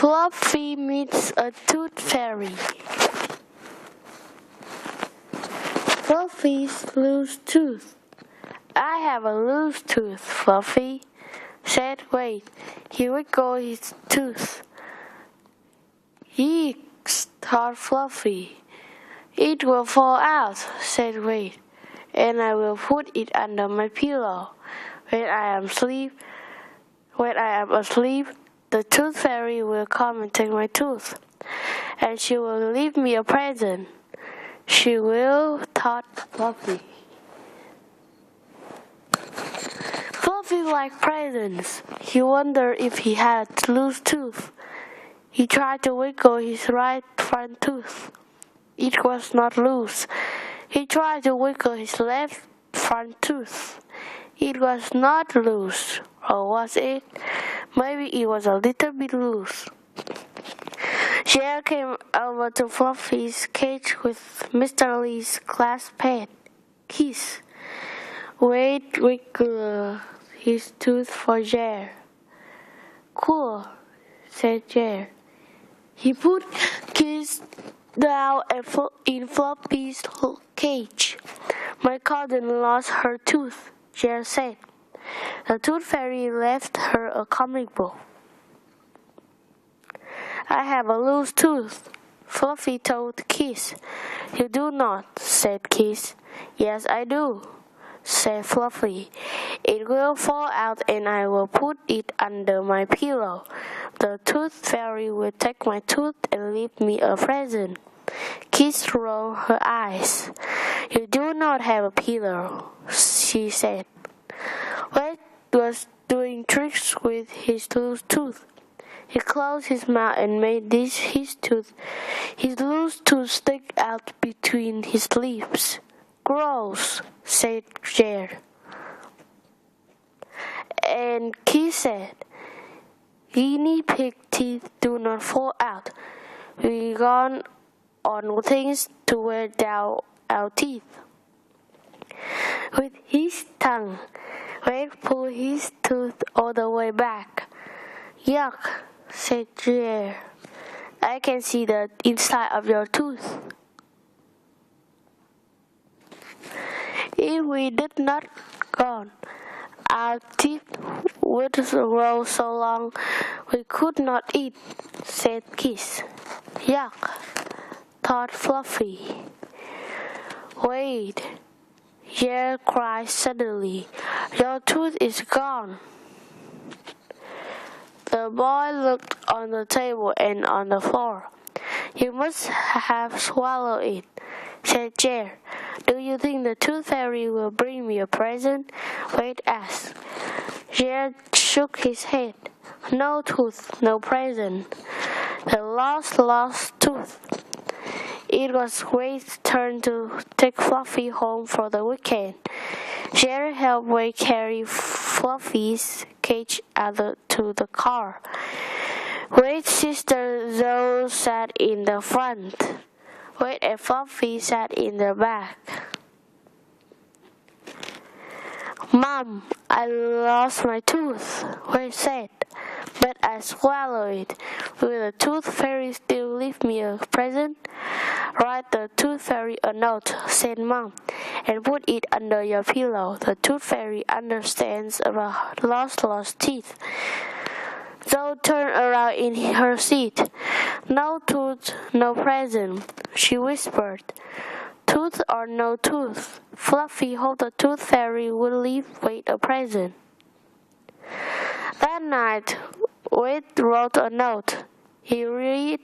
Fluffy meets a tooth fairy. Fluffy's loose tooth. I have a loose tooth, Fluffy said. Wait, he wiggled his tooth. Yeeks, thought Fluffy. It will fall out, said Wade, and I will put it under my pillow. When I am asleep, the tooth fairy will come and take my tooth, and she will leave me a present. She will, thought Fluffy. Fluffy liked presents. He wondered if he had a loose tooth. He tried to wiggle his right front tooth. It was not loose. He tried to wiggle his left front tooth. It was not loose. Or was it? Maybe it was a little bit loose. Jerry came over to Fluffy's cage with Mr. Lee's glass pet, Kiss. Wade wiggled his tooth for Jerry. Cool, said Jerry. He put Kiss down in Fluffy's cage. My cousin lost her tooth, Jerry said. The tooth fairy left her a comic book. I have a loose tooth, Fluffy told Kiss. You do not, said Kiss. Yes, I do, said Fluffy. It will fall out and I will put it under my pillow. The tooth fairy will take my tooth and leave me a present. Kiss rolled her eyes. You do not have a pillow, she said. Wade was doing tricks with his loose tooth. He closed his mouth and made his loose tooth stick out between his lips. Gross, said Jerry. And Kiss said, guinea pig teeth do not fall out. We gone on things to wear down our teeth. With his tongue, Wade pulled his tooth all the way back. Yuck, said Jerry. I can see the inside of your tooth. If we did not gone, our teeth would grow so long we could not eat, said Kiss. Yuck, thought Fluffy. Wait, Jerry cried suddenly. Your tooth is gone. The boy looked on the table and on the floor. You must have swallowed it, said Jerry. Do you think the tooth fairy will bring me a present? Wade asked. Jerry shook his head. No tooth, no present. The lost tooth. It was Wade's turn to take Fluffy home for the weekend. Jerry helped Wade carry Fluffy's cage out to the car. Wade's sister Zoe sat in the front. Wade and Fluffy sat in the back. Mom, I lost my tooth, Wade said, but I swallowed it. Will the tooth fairy still leave me a present? Write the tooth fairy a note, said Mom, and put it under your pillow. The tooth fairy understands about lost teeth. Zoe turned around in her seat. No tooth, no present, she whispered. Tooth or no tooth, Fluffy hoped the tooth fairy would leave Wade a present. That night, Wade wrote a note. He read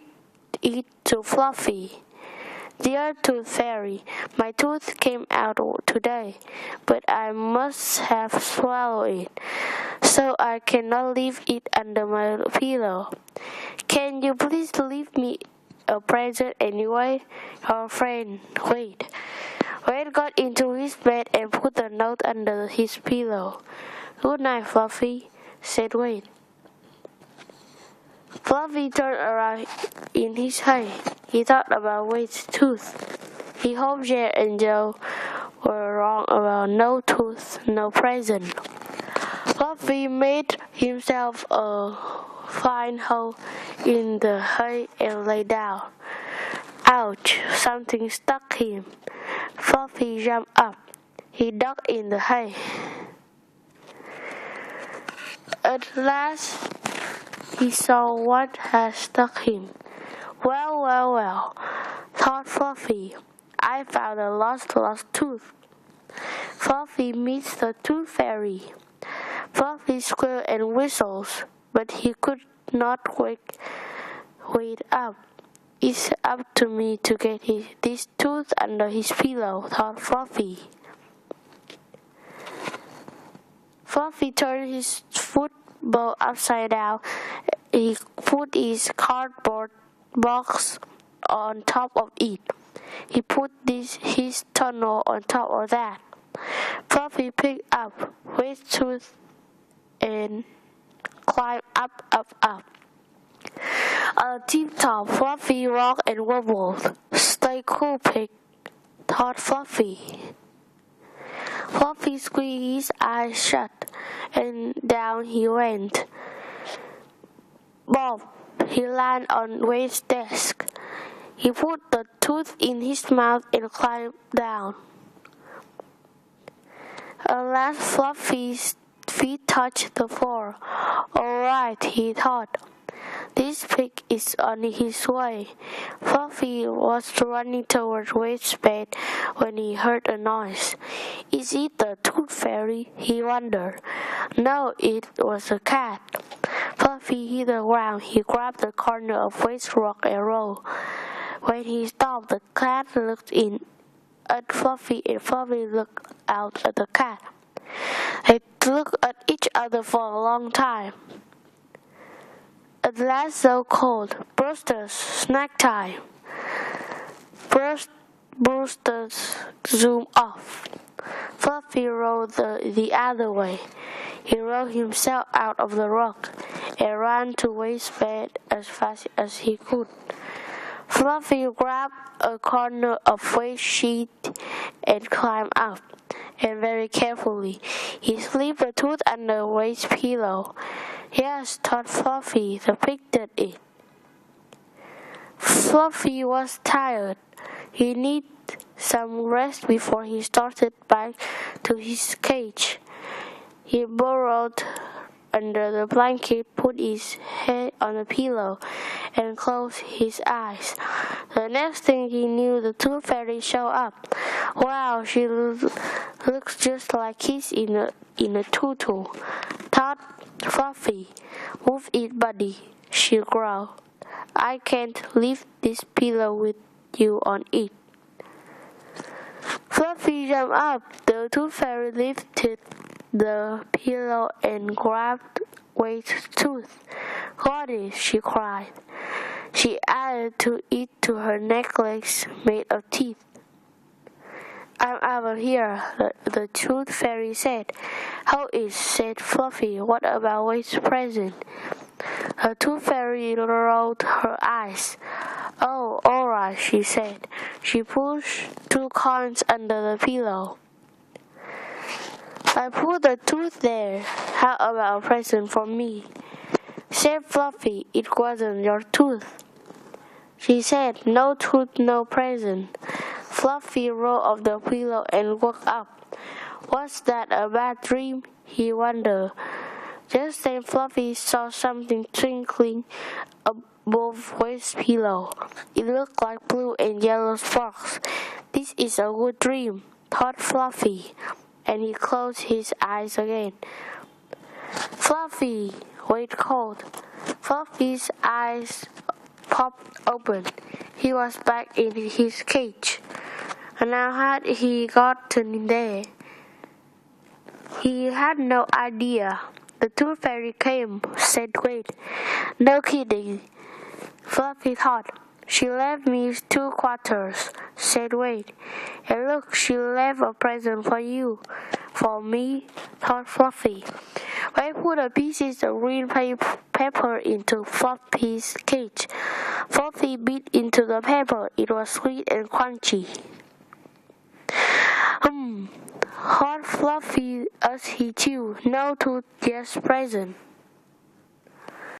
it to Fluffy. Dear Tooth Fairy, my tooth came out today, but I must have swallowed it, so I cannot leave it under my pillow. Can you please leave me a present anyway? Your friend, Wade. Wade got into his bed and put the note under his pillow. Good night, Fluffy, said Wade. Fluffy turned around in his hay. He thought about Wade's tooth. He hoped Jerry and Joe were wrong about no tooth, no present. Fluffy made himself a fine hole in the hay and lay down. Ouch! Something stuck him. Fluffy jumped up. He dug in the hay. At last, he saw what had stuck him. Well, well, well, thought Fluffy. I found a lost tooth. Fluffy meets the Tooth Fairy. Fluffy squealed and whistles, but he could not wait up. It's up to me to get this tooth under his pillow, thought Fluffy. Fluffy turned his football upside down. He put his cardboard box on top of it. He put his tunnel on top of that. Fluffy picked up his tooth and climbed up. On the tip-top, Fluffy rocked and wobbled. Stay cool, pig, thought Fluffy. Fluffy squeezed his eyes shut, and down he went. Bob, he landed on Wade's desk. He put the tooth in his mouth and climbed down. At last Fluffy's feet touched the floor. All right, he thought. This pig is on his way. Fluffy was running toward Wade's bed when he heard a noise. Is it the Tooth Fairy? He wondered. No, it was a cat. Fluffy hit the ground. He grabbed the corner of Wade's rock and rolled. When he stopped, the cat looked in at Fluffy and Fluffy looked out at the cat. They looked at each other for a long time. At last, so called, Brewster's snack time. Brewster's zoomed off. Fluffy rolled the other way. He rolled himself out of the rock and ran to Wade's bed as fast as he could. Fluffy grabbed a corner of Wade's sheet and climbed up. And very carefully, he slipped the tooth under Wade's pillow. Yes, thought Fluffy, the pig did it. Fluffy was tired. He needed some rest before he started back to his cage. He burrowed under the blanket, put his head on the pillow, and closed his eyes. The next thing he knew, the Tooth Fairy showed up. Wow, she looks just like he's in a tutu, thought Fluffy. Move it, buddy, she growled. I can't leave this pillow with you on it. Fluffy jumped up. The Tooth Fairy lifted the pillow and grabbed Wade's tooth. Got it, she cried. She added it to her necklace made of teeth. I'm over here, the Tooth Fairy said. How is, said Fluffy. What about Wade's present? The Tooth Fairy rolled her eyes. Oh, all right, she said. She pushed 2 coins under the pillow. I put the tooth there. How about a present for me? Said Fluffy. It wasn't your tooth. She said, no tooth, no present. Fluffy rolled off the pillow and woke up. Was that a bad dream? He wondered. Just then Fluffy saw something twinkling above Wade's pillow. It looked like blue and yellow sparks. This is a good dream, thought Fluffy, and he closed his eyes again. Fluffy, Wade called. Fluffy's eyes popped open. He was back in his cage. And how had he gotten there? He had no idea. The Tooth Fairy came, said Wade. No kidding, Fluffy thought. She left me 2 quarters, said Wade. And look, she left a present for you. For me, thought Fluffy. Wade put a pieces of green pepper into Fluffy's cage. Fluffy bit into the pepper. It was sweet and crunchy. Thought Fluffy as he chewed. No tooth, just present.